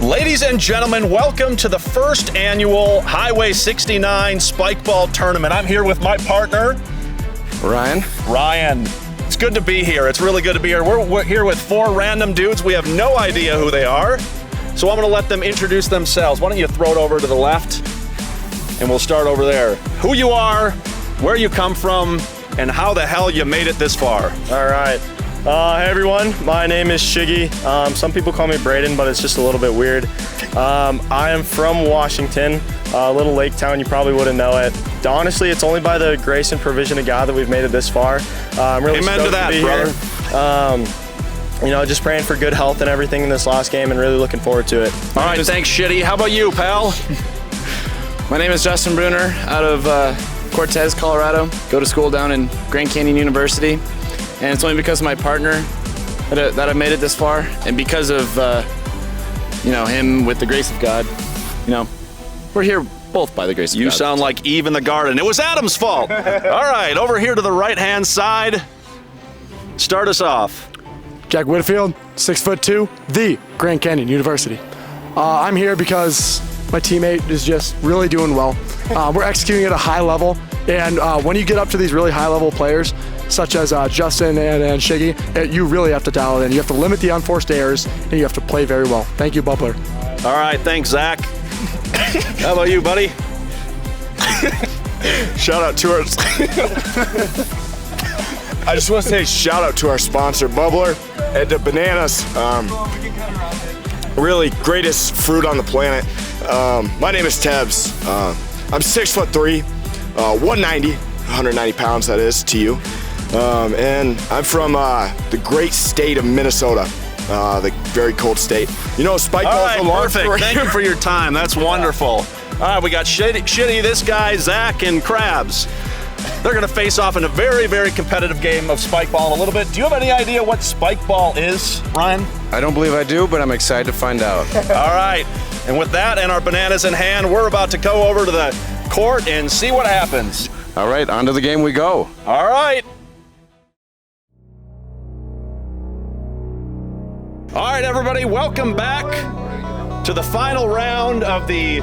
Ladies and gentlemen, welcome to the first annual Highway 69 Spikeball tournament. I'm here with my partner, Ryan. It's good to be here. It's really good to be here. We're here with four random dudes. We have no idea who they are. So I'm gonna let them introduce themselves. Why don't you throw it over to the left and we'll start over there. Who you are, where you come from, and how the hell you made it this far. All right. Hey everyone, my name is Shiggy. Some people call me Braden, but it's just a little bit weird. I am from Washington, a little lake town. You probably wouldn't know it. Honestly, it's only by the grace and provision of God that we've made it this far. I'm really Amen to that, brother. You know, just praying for good health and everything in this last game and really looking forward to it. All right, thanks, Shitty. How about you, pal? My name is Justin Bruner, out of Cortez, Colorado. Go to school down in Grand Canyon University. And it's only because of my partner that I made it this far. And because of, you know, him with the grace of God, you know, we're here both by the grace of God. You sound like Eve in the garden. It was Adam's fault. All right, over here to the right-hand side. Start us off. Jack Whitfield, 6'2", the Grand Canyon University. I'm here because my teammate is just really doing well. We're executing at a high level, and when you get up to these really high-level players, such as Justin and Shiggy, you really have to dial it in. You have to limit the unforced errors, and you have to play very well. Thank you, Bubbl'r. All right, thanks, Zach. How about you, buddy? Shout out to our... I just want to say shout out to our sponsor, Bubbl'r, and to Bananas. Really greatest fruit on the planet. My name is Tebs. I'm 6'3", 190, 190 pounds, that is, to you. And I'm from the great state of Minnesota, the very cold state. You know, Spikeball All right, is a long perfect. story. Thank you for your time. That's wonderful. All right, we got Shitty, this guy, Zach, and Krabs. They're going to face off in a very, very competitive game of Spikeball in a little bit. Do you have any idea what Spikeball is, Ryan? I don't believe I do, but I'm excited to find out. All right, and with that and our bananas in hand, we're about to go over to the court and see what happens. All right, on to the game we go. All right. All right, everybody, welcome back to the final round of the,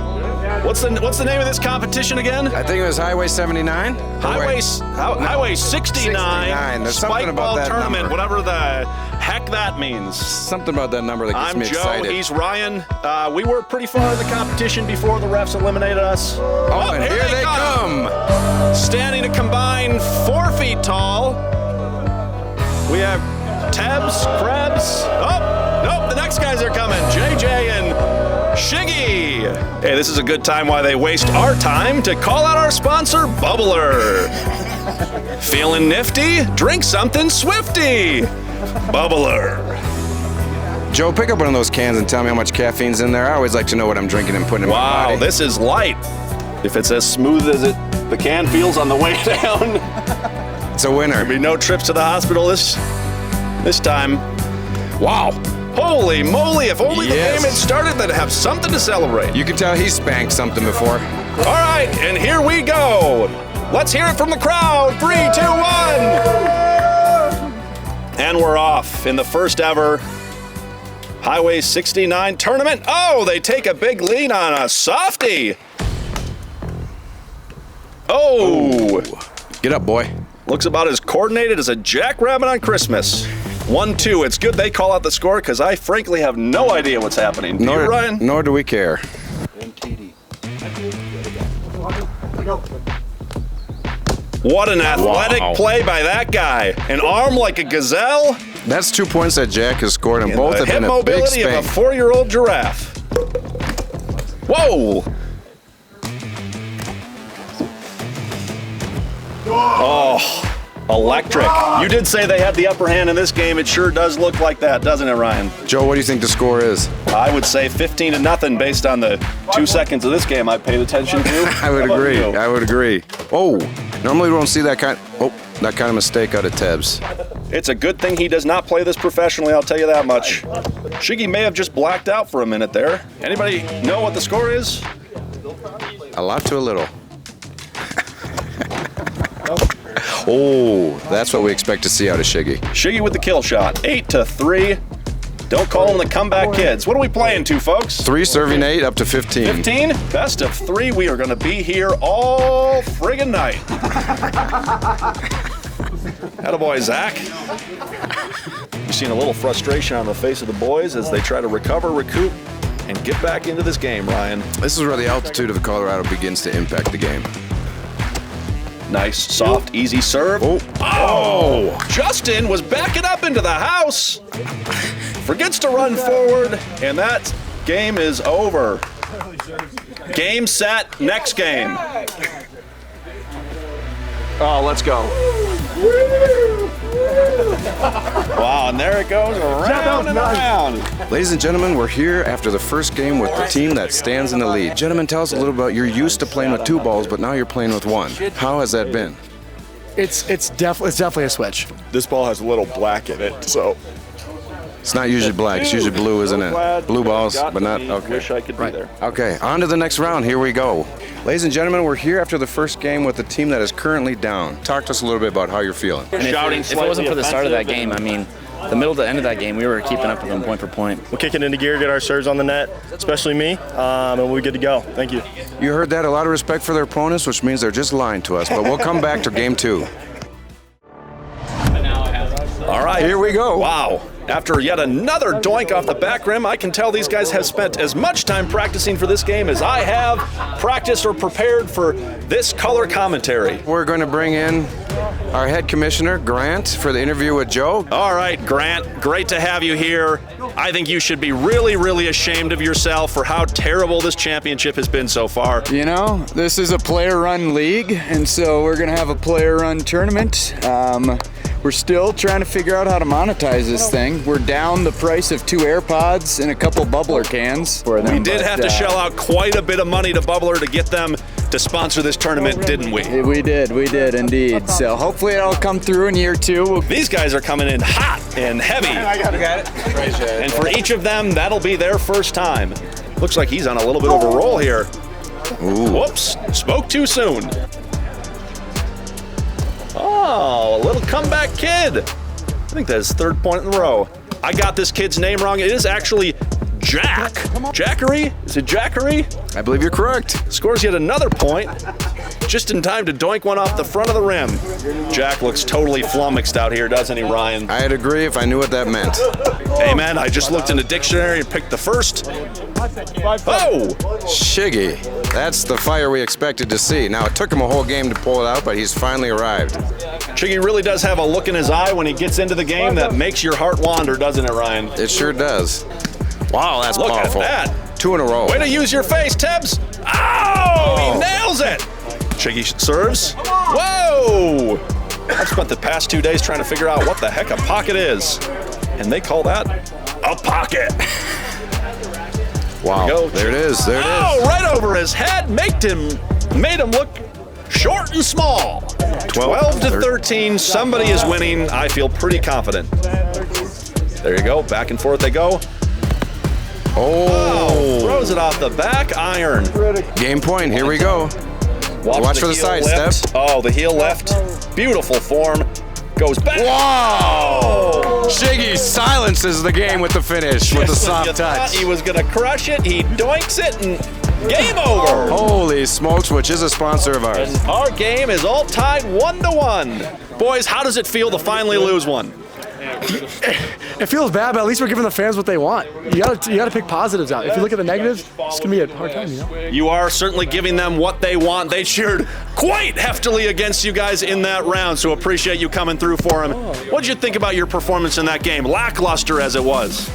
what's the name of this competition again? I think it was Highway 79? Highway 69 There's something about Spikeball that tournament, number. whatever the heck that means. Something about that number that gets I'm me Joe, excited. he's Ryan. We were pretty far in the competition before the refs eliminated us. Oh, and here they come. Standing to combine 4 feet tall. We have Tebs, Krebs. Oh, nope, the next guys are coming. JJ and Shiggy. Hey, this is a good time while they waste our time to call out our sponsor, Bubbl'r. Feeling nifty? Drink something swifty. Bubbl'r. Joe, pick up one of those cans and tell me how much caffeine's in there. I always like to know what I'm drinking and putting in my Wow, body. this is light. If it's as smooth as the can feels on the way down, It's a winner. there'll be no trips to the hospital this time. Wow. Holy moly, if only the Yes. game had started, they'd have something to celebrate. You can tell he spanked something before. All right, and here we go. Let's hear it from the crowd. 3, 2, 1. And we're off in the first ever Highway 69 tournament. Oh, they take a big lead on a softie. Oh. Get up, boy. Looks about as coordinated as a jackrabbit on Christmas. 1-2. It's good they call out the score because I frankly have no idea what's happening. Do you, Ryan? Nor do we care. What an athletic play by that guy. An arm like a gazelle. That's 2 points that Jack has scored, and both the have hip been a big mobility of a spank. 4-year-old giraffe. Whoa. Oh, electric. You did say they had the upper hand in this game. It sure does look like that, doesn't it, Ryan? Joe, what do you think the score is? I would say 15-0 based on the 2 seconds of this game I paid attention to. I would How about agree. you? I would agree. Oh, normally we don't see that kind of mistake out of Tebs. It's a good thing he does not play this professionally, I'll tell you that much. Shiggy may have just blacked out for a minute there. Anybody know what the score is? A lot to a little. Oh, that's what we expect to see out of Shiggy. Shiggy with the kill shot, 8-3. Don't call them the comeback kids. What are we playing to, folks? 3 serving 8 up to 15. 15? Best of 3. We are going to be here all friggin' night. Attaboy, Zach. You've seen a little frustration on the face of the boys as they try to recover, recoup, and get back into this game, Ryan. This is where the altitude of the Colorado begins to impact the game. Nice, soft, easy serve. Oh! Justin was backing up into the house. Forgets to run forward, and that game is over. Game, set, next game. Oh, let's go. Wow, and there it goes, around and around. Ladies and gentlemen, we're here after the first game with the team that stands in the lead. Gentlemen, tell us a little about, you're used to playing with 2 balls, but now you're playing with 1. How has that been? It's definitely a switch. This ball has a little black in it, so. It's not usually black, it's usually blue, isn't it? Blue balls, but not, okay. Wish I could be there. Okay, on to the next round, here we go. Ladies and gentlemen, we're here after the first game with the team that is currently down. Talk to us a little bit about how you're feeling. And if it wasn't for the start of that game, I mean, the middle to the end of that game, we were keeping up with them point for point. We'll kick it into gear, get our serves on the net, especially me, and we'll be good to go. Thank you. You heard that, a lot of respect for their opponents, which means they're just lying to us, but we'll come back to game 2. All right. Here we go. Wow. After yet another doink off the back rim, I can tell these guys have spent as much time practicing for this game as I have practiced or prepared for this color commentary. We're going to bring in our head commissioner, Grant, for the interview with Joe. All right, Grant, great to have you here. I think you should be really, really ashamed of yourself for how terrible this championship has been so far. You know, this is a player-run league, and so we're going to have a player-run tournament. We're still trying to figure out how to monetize this thing. We're down the price of 2 AirPods and a couple Bubbl'r cans for them. We did have to shell out quite a bit of money to Bubbl'r to get them to sponsor this tournament, didn't we? We did indeed. So hopefully it'll come through in year 2. These guys are coming in hot and heavy. I got it. And for each of them, that'll be their first time. Looks like he's on a little bit of a roll here. Ooh. Whoops, spoke too soon. Oh, a little comeback kid. I think that's his 3rd point in a row. I got this kid's name wrong. It is actually Jack. Jackery? Is it Jackery? I believe you're correct. Scores yet another point. Just in time to doink one off the front of the rim. Jack looks totally flummoxed out here, doesn't he, Ryan? I'd agree if I knew what that meant. Hey, man, I just looked in the dictionary and picked the first. Oh! Shiggy. That's the fire we expected to see. Now, it took him a whole game to pull it out, but he's finally arrived. Shiggy really does have a look in his eye when he gets into the game that makes your heart wander, doesn't it, Ryan? It sure does. Wow, that's Look powerful. at that. 2 in a row. Way to use your face, Tebs. Oh! He nails it. Shiggy serves. Whoa! I've spent the past 2 days trying to figure out what the heck a pocket is. And they call that a pocket. Wow, there it is, there it is. Oh, right over his head, made him look short and small. 12 to 13, somebody is winning. I feel pretty confident. There you go, back and forth they go. Oh, throws it off the back iron. Game point, here we go. Watch for the side lift. step. Oh, the heel left. Beautiful form. Goes back. Wow! Shiggy silences the game with the finish, with the Just when you soft thought touch. he was going to crush it, he doinks it, and game over. Holy smokes, which is a sponsor of ours. And our game is all tied 1-1. Boys, how does it feel to finally lose one? It feels bad, but at least we're giving the fans what they want. You gotta pick positives out. If you look at the negatives, it's gonna be a hard time, you know? You are certainly giving them what they want. They cheered quite heftily against you guys in that round, so appreciate you coming through for them. What did you think about your performance in that game? Lackluster as it was.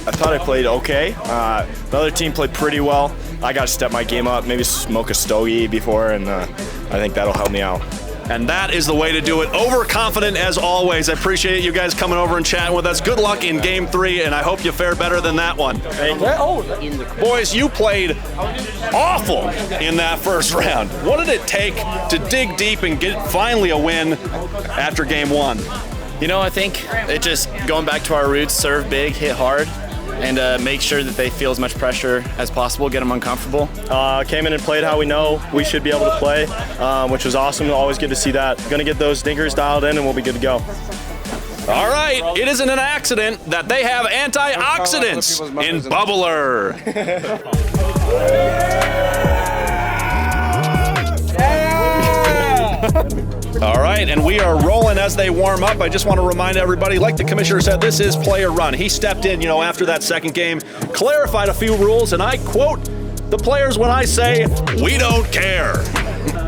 I thought I played okay. The other team played pretty well. I got to step my game up, maybe smoke a stogie before, and I think that'll help me out. And that is the way to do it. Overconfident as always. I appreciate you guys coming over and chatting with us. Good luck in game 3, and I hope you fare better than that one. Boys, you played awful in that first round. What did it take to dig deep and get finally a win after game 1? You know, I think it just going back to our roots, serve big, hit hard, and make sure that they feel as much pressure as possible, get them uncomfortable. Came in and played how we know we should be able to play, which was awesome. Always good to see that. Gonna get those dinkers dialed in and we'll be good to go. All right, it isn't an accident that they have antioxidants in Bubbl'r. All right, and we are rolling as they warm up. I just want to remind everybody, like the commissioner said, this is player run. He stepped in, after that second game, clarified a few rules, and I quote the players when I say, "We don't care."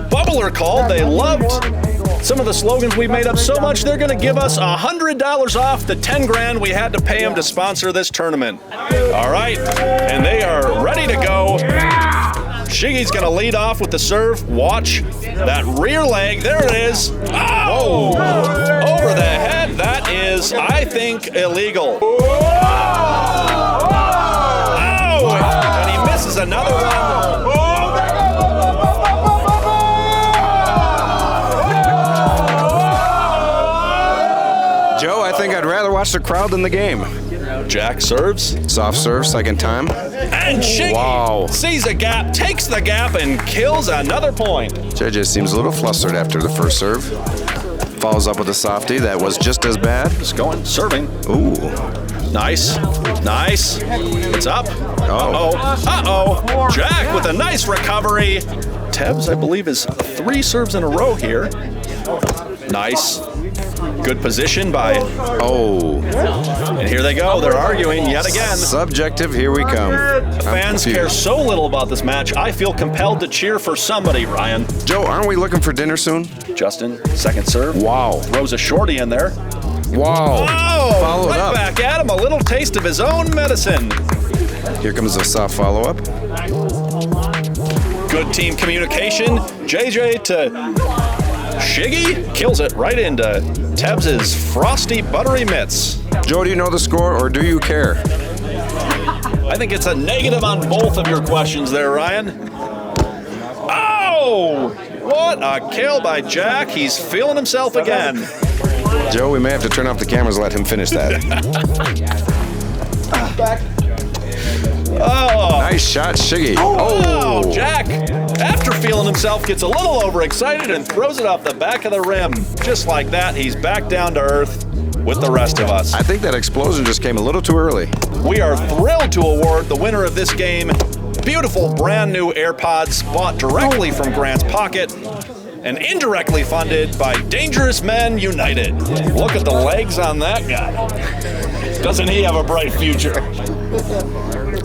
Bubbl'r called. They loved some of the slogans we made up so much they're going to give us $100 off the 10 grand we had to pay them to sponsor this tournament. All right, and they are ready to go. Shiggy's going to lead off with the serve. Watch that rear leg. There it is. Oh! Over the head. That is, I think, illegal. Oh! And he misses another one. Joe, I think I'd rather watch the crowd than the game. Jack serves. Soft serve, second time. And Shiggy sees a gap, takes the gap, and kills another point. JJ seems a little flustered after the first serve. Follows up with a softie that was just as bad. Just going, serving. Ooh. Nice. Nice. It's up. Oh. Uh-oh. Jack with a nice recovery. Tebs, I believe, is 3 serves in a row here. Nice. Good position by... Oh. And here they go. They're arguing yet again. Subjective, here we come. Fans care so little about this match, I feel compelled to cheer for somebody, Ryan. Joe, aren't we looking for dinner soon? Justin, second serve. Wow. Throws a shorty in there. Wow. Oh, Follow it right up. back at him. A little taste of his own medicine. Here comes a soft follow-up. Good team communication. JJ to Shiggy. Kills it right into Tebs' frosty, buttery mitts. Joe, do you know the score or do you care? I think it's a negative on both of your questions there, Ryan. Oh! What a kill by Jack. He's feeling himself again. Joe, we may have to turn off the cameras and let him finish that. Oh. Nice shot, Shiggy. Oh, wow. Jack, after feeling himself, gets a little overexcited and throws it off the back of the rim. Just like that, he's back down to earth with the rest of us. I think that explosion just came a little too early. We are thrilled to award the winner of this game beautiful brand new AirPods bought directly from Grant's pocket and indirectly funded by Dangerous Men United. Look at the legs on that guy. Doesn't he have a bright future?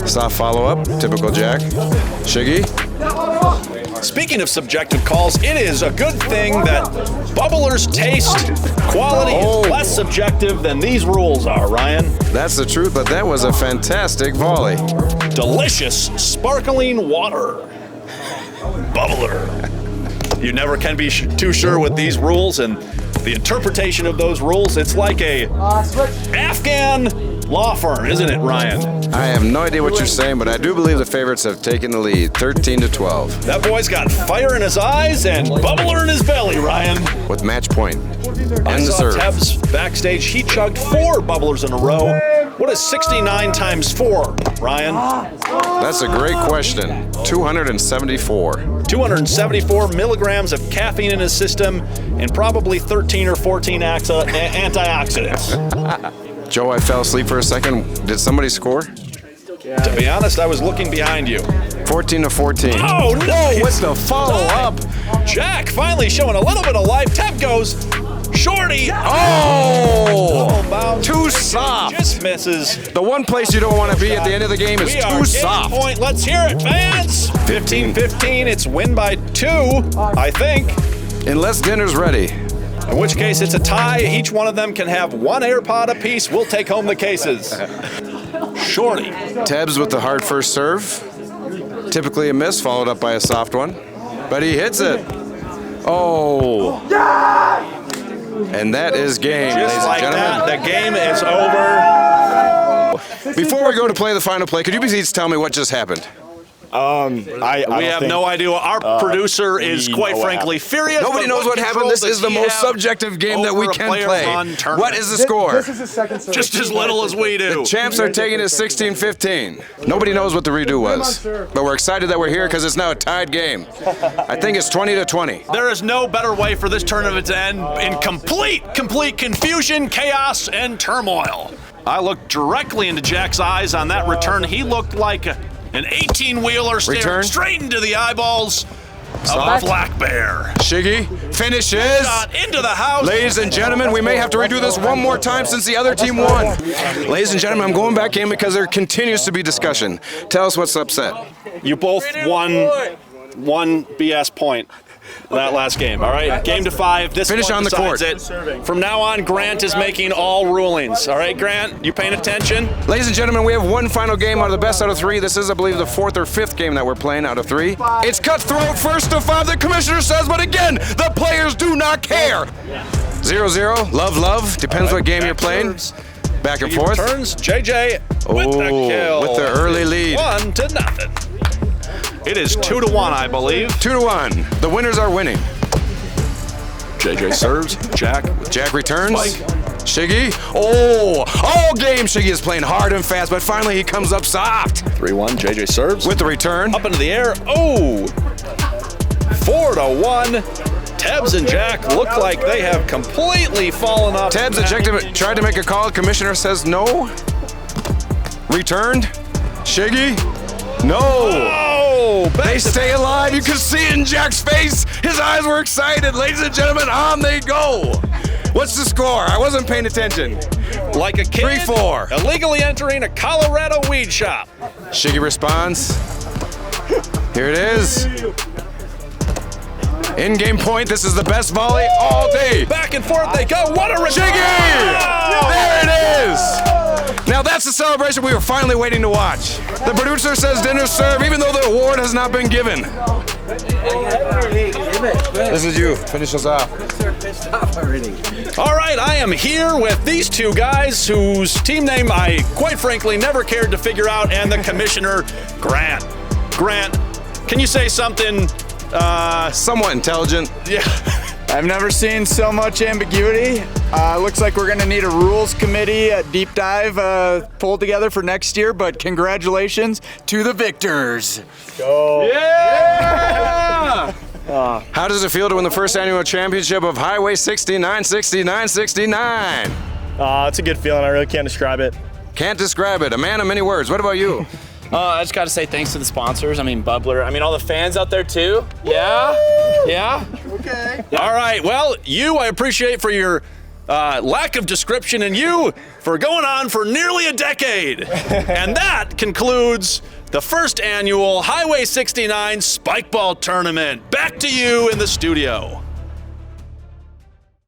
Soft follow-up, typical Jack. Shiggy. Speaking of subjective calls, it is a good thing that Bubblr's taste quality is less subjective than these rules are, Ryan. That's the truth, but that was a fantastic volley. Delicious, sparkling water. Bubbl'r. You never can be too sure with these rules and the interpretation of those rules. It's like a Afghan law firm, isn't it, Ryan? I have no idea what you're saying, but I do believe the favorites have taken the lead, 13-12. That boy's got fire in his eyes and Bubbl'r in his belly, Ryan. With match point. I And the saw serve. Tebs backstage. He chugged 4 Bubblr's in a row. What is 69 times 4, Ryan? That's a great question. 274. 274 milligrams of caffeine in his system and probably 13 or 14 antioxidants. Joe, I fell asleep for a second. Did somebody score? To be honest, I was looking behind you. 14-14. Oh, no! What's the follow-up? Jack finally showing a little bit of life. Teb goes, shorty. Oh! Bounce. Too soft. Just misses. The one place you don't want to be at the end of the game is We are too game soft. point. Let's hear it, fans. 15-15. It's win by 2, I think. Unless dinner's ready. In which case, it's a tie. Each one of them can have 1 AirPod apiece. We'll take home the cases. Shorty. Tebs with the hard first serve. Typically a miss, followed up by a soft one. But he hits it. Oh. And that is game, ladies Just and like gentlemen. that, the game is over. Before we go to play the final play, could you please tell me what just happened? We have no idea. Our producer is quite frankly furious. Nobody knows what happened. This is the most subjective game that we can play. What is the score? This is his second serve. Just as little as we do. Champs are taking it 16-15. Nobody knows what the redo was, but we're excited that we're here because it's now a tied game. I think it's 20-20. There is no better way for this tournament to end in complete confusion, chaos, and turmoil. I looked directly into Jack's eyes on that return. He looked like an 18-wheeler staring straight into the eyeballs of a black bear. Shiggy finishes. Shot into the house. Ladies and gentlemen, we may have to redo this one more time since the other team won. Ladies and gentlemen, I'm going back in because there continues to be discussion. Tell us what's upset. You both won one BS point that last game, all right? Game to 5. This Finish on the court. It. From now on, Grant is making all rulings. All right, Grant, you paying attention? Ladies and gentlemen, we have one final game out of the best out of 3. This is, I believe, the 4th or 5th game that we're playing out of 3. It's cutthroat first to 5, the commissioner says, but again, the players do not care. 0-0, love, depends what game you're playing. Back and forth. Turns, JJ with the kill. With the early lead. 1-0. It is 2-1, I believe. 2-1. The winners are winning. JJ serves. Jack returns. Shiggy. All game Shiggy is playing hard and fast, but finally he comes up soft. 3-1. JJ serves. With the return. Up into the air. 4-1. Tebbs and Jack look like they have completely fallen off. Tebbs ejected, tried to make a call. Commissioner says no. Returned. Shiggy. No! They stay alive. You can see it in Jack's face. His eyes were excited. Ladies and gentlemen, on they go. What's the score? I wasn't paying attention. Like a kid 3-4. Illegally entering a Colorado weed shop. Shiggy responds. Here it is. In-game point. This is the best volley all day. Back and forth they go. What a return! Shiggy! There it is. Now that's the celebration we were finally waiting to watch. The producer says dinner served, even though the award has not been given. This is you. Finish us off. All right, I am here with these two guys whose team name I, quite frankly, never cared to figure out, and the commissioner, Grant. Grant, can you say something somewhat intelligent? Yeah. I've never seen so much ambiguity. Looks like we're going to need a rules committee deep dive pulled together for next year, but congratulations to the victors. Go. Yeah! How does it feel to win the first annual championship of Highway 69? It's a good feeling. I really can't describe it. Can't describe it. A man of many words. What about you? I just got to say thanks to the sponsors. I mean, Bubbl'r. I mean, all the fans out there, too. Yeah? Yeah? Okay. All right. Well, I appreciate for your lack of description, and you for going on for nearly a decade. And that concludes the first annual Highway 69 Spikeball tournament. Back to you in the studio.